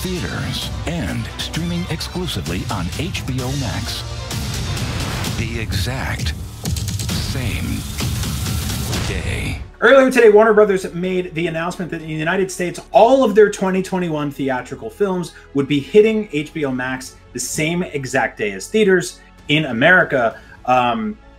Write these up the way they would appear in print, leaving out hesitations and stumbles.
theaters, and streaming exclusively on HBO Max. The exact same day. Earlier today, Warner Brothers made the announcement that in the United States, all of their 2021 theatrical films would be hitting HBO Max the same exact day as theaters in America.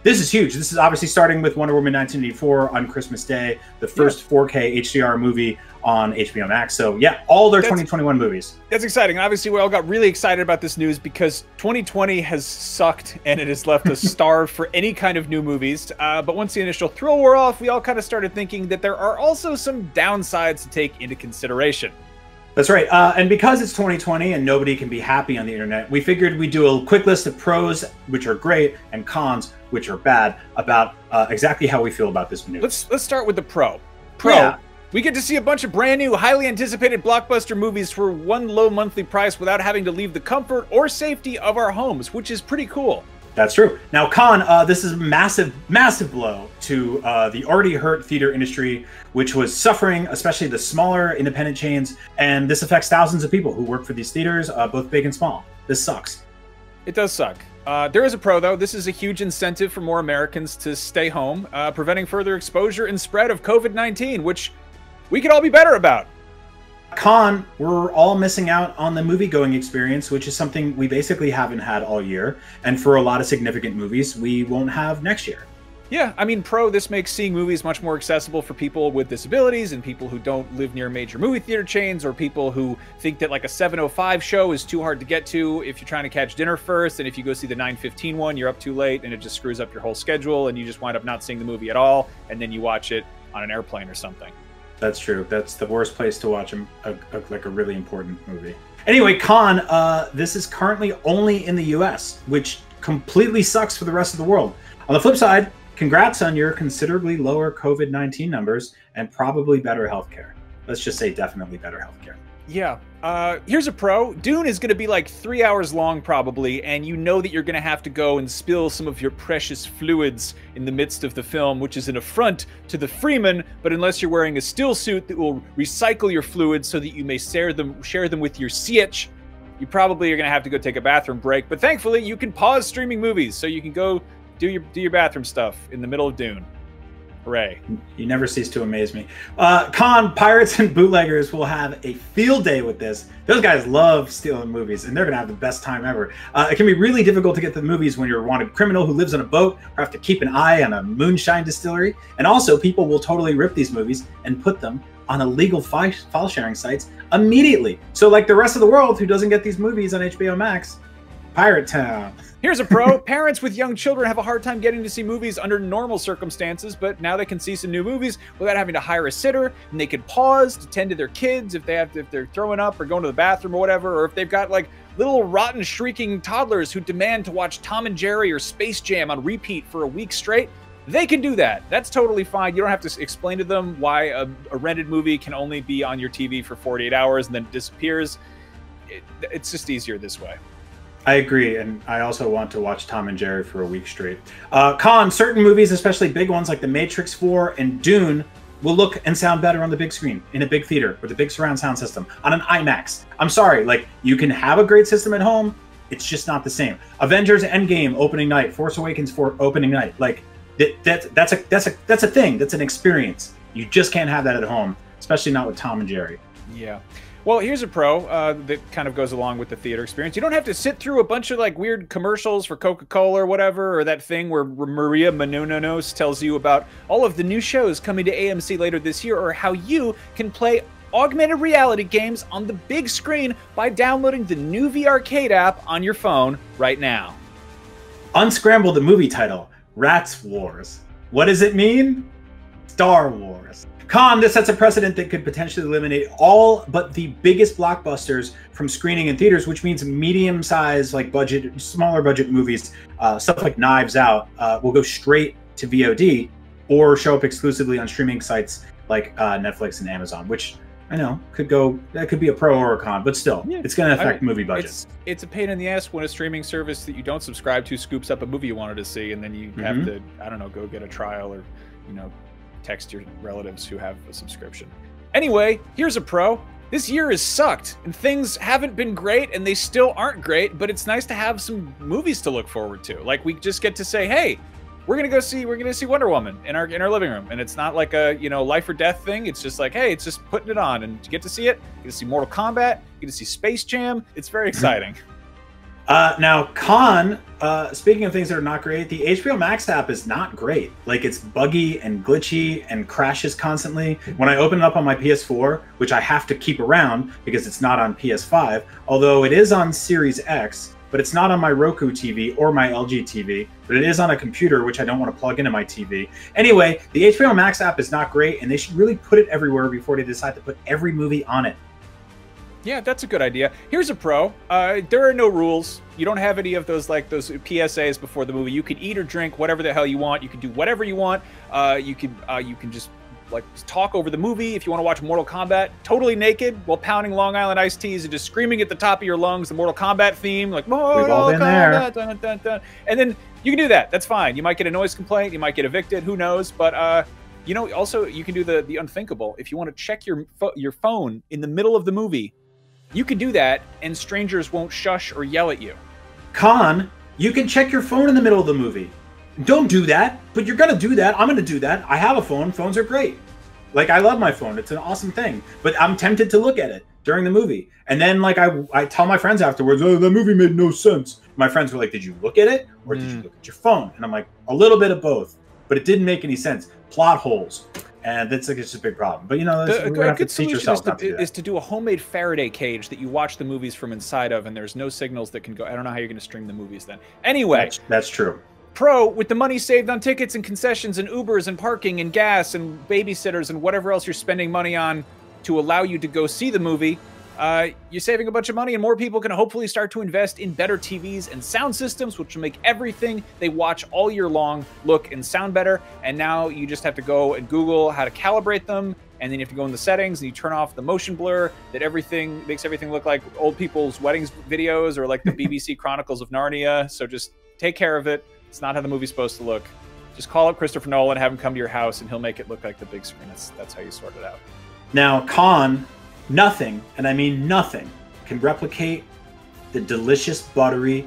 This is huge. This is obviously starting with Wonder Woman 1984 on Christmas Day, the first 4K HDR movie on HBO Max. So yeah, all their 2021 movies. That's exciting. Obviously, we all got really excited about this news because 2020 has sucked and it has left us starved for any kind of new movies. But once the initial thrill wore off, we all kind of started thinking that there are also some downsides to take into consideration. That's right. And because it's 2020 and nobody can be happy on the internet, we figured we'd do a quick list of pros, which are great, and cons, which are bad, about exactly how we feel about this news. Let's start with the pro. Yeah. We get to see a bunch of brand new, highly anticipated blockbuster movies for one low monthly price without having to leave the comfort or safety of our homes, which is pretty cool. That's true. Now, con, this is a massive, massive blow to the already hurt theater industry, which was suffering, especially the smaller independent chains. And this affects thousands of people who work for these theaters, both big and small. This sucks. It does suck. There is a pro, though. This is a huge incentive for more Americans to stay home, preventing further exposure and spread of COVID-19, which we could all be better about. Con, we're all missing out on the movie-going experience, which is something we basically haven't had all year. And for a lot of significant movies, we won't have next year. Yeah, I mean, pro, this makes seeing movies much more accessible for people with disabilities and people who don't live near major movie theater chains, or people who think that like a 7:05 show is too hard to get to if you're trying to catch dinner first, and if you go see the 9:15 one, you're up too late and it just screws up your whole schedule and you just wind up not seeing the movie at all, and then you watch it on an airplane or something. That's true. That's the worst place to watch like a really important movie. Anyway, con, this is currently only in the US, which completely sucks for the rest of the world. On the flip side, congrats on your considerably lower COVID-19 numbers and probably better healthcare. Let's just say definitely better healthcare. Yeah. Here's a pro. Dune is going to be like 3 hours long probably, and you know that you're going to have to go and spill some of your precious fluids in the midst of the film, which is an affront to the Freeman, but unless you're wearing a still suit that will recycle your fluids so that you may share them with your CH, you probably are going to have to go take a bathroom break. But thankfully, you can pause streaming movies, so you can go do your bathroom stuff in the middle of Dune. Hooray. You never cease to amaze me. Con, pirates and bootleggers will have a field day with this. Those guys love stealing movies, and they're going to have the best time ever. It can be really difficult to get the movies when you're a wanted criminal who lives on a boat or have to keep an eye on a moonshine distillery. And also, people will totally rip these movies and put them on illegal file sharing sites immediately. So like the rest of the world who doesn't get these movies on HBO Max, Pirate Town. Here's a pro. Parents with young children have a hard time getting to see movies under normal circumstances, but now they can see some new movies without having to hire a sitter, and they can pause to tend to their kids if they're throwing up or going to the bathroom or whatever, or if they've got like little rotten shrieking toddlers who demand to watch Tom and Jerry or Space Jam on repeat for a week straight. They can do that. That's totally fine. You don't have to explain to them why a rented movie can only be on your TV for 48 hours and then disappears. It's just easier this way. I agree, and I also want to watch Tom and Jerry for a week straight. Con, certain movies, especially big ones like The Matrix 4 and Dune, will look and sound better on the big screen, in a big theater, with a big surround sound system, on an IMAX. I'm sorry, like, you can have a great system at home, it's just not the same. Avengers Endgame opening night, Force Awakens for opening night, like, that's a thing, that's an experience. You just can't have that at home, especially not with Tom and Jerry. Yeah. Well, here's a pro that kind of goes along with the theater experience. You don't have to sit through a bunch of like weird commercials for Coca-Cola or whatever, or that thing where Maria Menounos tells you about all of the new shows coming to AMC later this year, or how you can play augmented reality games on the big screen by downloading the new VRcade app on your phone right now. Unscramble the movie title, Rats Wars. What does it mean? Star Wars. Con, this sets a precedent that could potentially eliminate all but the biggest blockbusters from screening in theaters, which means medium-sized, like budget, smaller budget movies, stuff like Knives Out, will go straight to VOD or show up exclusively on streaming sites like Netflix and Amazon, which I know that could be a pro or a con, but still, yeah, it's going to affect movie budgets. It's a pain in the ass when a streaming service that you don't subscribe to scoops up a movie you wanted to see, and then you have to, I don't know, go get a trial or, text your relatives who have a subscription. Anyway, here's a pro. this year has sucked and things haven't been great and they still aren't great, but it's nice to have some movies to look forward to. Like we just get to say, hey, we're gonna see Wonder Woman in our living room, and it's not like a life or death thing. It's just like, hey, it's just putting it on, and you get to see it. You get to see Mortal Kombat. You get to see Space Jam. It's very exciting. Now, Con, speaking of things that are not great, the HBO Max app is not great. Like, it's buggy and glitchy and crashes constantly. When I open it up on my PS4, which I have to keep around because it's not on PS5, although it is on Series X, but it's not on my Roku TV or my LG TV, but it is on a computer, which I don't want to plug into my TV. Anyway, the HBO Max app is not great, and they should really put it everywhere before they decide to put every movie on it. Yeah, that's a good idea. Here's a pro. There are no rules. You don't have any of those PSAs before the movie. You can eat or drink whatever the hell you want. You can do whatever you want. You can just talk over the movie. If you want to watch Mortal Kombat totally naked while pounding Long Island iced teas and just screaming at the top of your lungs the Mortal Kombat theme, like Mortal Kombat, dun, dun, dun, and then you can do that. That's fine. You might get a noise complaint. You might get evicted. Who knows? But also you can do the unthinkable. If you want to check your phone in the middle of the movie, you can do that, and strangers won't shush or yell at you. Con, you can check your phone in the middle of the movie. Don't do that, but you're gonna do that. I'm gonna do that. I have a phone. Phones are great. Like, I love my phone. It's an awesome thing. But I'm tempted to look at it during the movie. And then, like, I tell my friends afterwards, oh, the movie made no sense. My friends were like, did you look at it? Or did you look at your phone? And I'm like, a little bit of both. But it didn't make any sense. Plot holes. And that's like, it's just a big problem. But, we're gonna have to teach yourself not to do that. Is to do a homemade Faraday cage that you watch the movies from inside of, and there's no signals that can go. I don't know how you're going to stream the movies then. Anyway. That's true. Pro, with the money saved on tickets and concessions and Ubers and parking and gas and babysitters and whatever else you're spending money on to allow you to go see the movie, you're saving a bunch of money, and more people can hopefully start to invest in better TVs and sound systems, which will make everything they watch all year long look and sound better. And now you just have to go and Google how to calibrate them, and then you have to go in the settings and you turn off the motion blur that makes everything look like old people's weddings videos or like the BBC Chronicles of Narnia. So just take care of it. It's not how the movie's supposed to look. Just call up Christopher Nolan, have him come to your house, and he'll make it look like the big screen. That's how you sort it out. Now, Con, nothing, and I mean nothing, can replicate the delicious, buttery,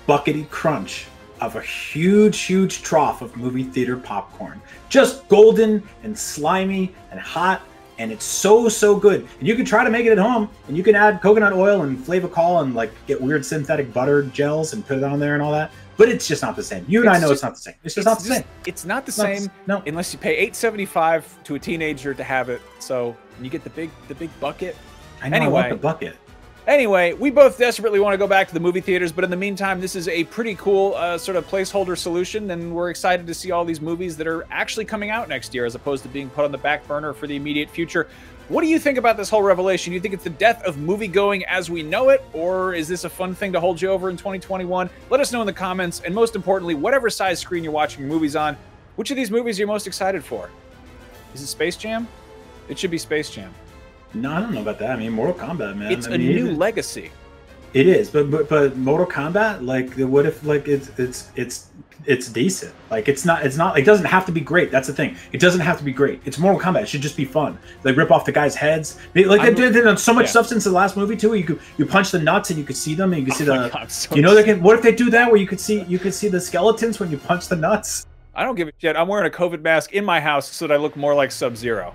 buckety crunch of a huge, huge trough of movie theater popcorn. Just golden and slimy and hot, and it's so, so good. And you can try to make it at home, and you can add coconut oil and Flavacol and like get weird synthetic butter gels and put it on there and all that. But it's just not the same. You and I know it's not the same. It's just not the same. It's not the same. No. Unless you pay $8.75 to a teenager to have it. So you get the big bucket. I know. Anyway, I want the bucket. Anyway, we both desperately want to go back to the movie theaters, but in the meantime, this is a pretty cool sort of placeholder solution, and we're excited to see all these movies that are actually coming out next year as opposed to being put on the back burner for the immediate future. What do you think about this whole revelation? You think it's the death of movie-going as we know it, or is this a fun thing to hold you over in 2021? Let us know in the comments, and most importantly, whatever size screen you're watching your movies on, which of these movies are you most excited for? Is it Space Jam? It should be Space Jam. No, I don't know about that. I mean, Mortal Kombat, man. It's a new legacy. It is, but Mortal Kombat, like, what if like it's decent? Like, it's not. It doesn't have to be great. That's the thing. It doesn't have to be great. It's Mortal Kombat. It should just be fun. Like, rip off the guys' heads. Like, they did so much stuff since the last movie too. You punch the nuts and you could see them, and you could see the. God, so what if they do that where you could see the skeletons when you punch the nuts? I don't give a shit. I'm wearing a COVID mask in my house so that I look more like Sub-Zero.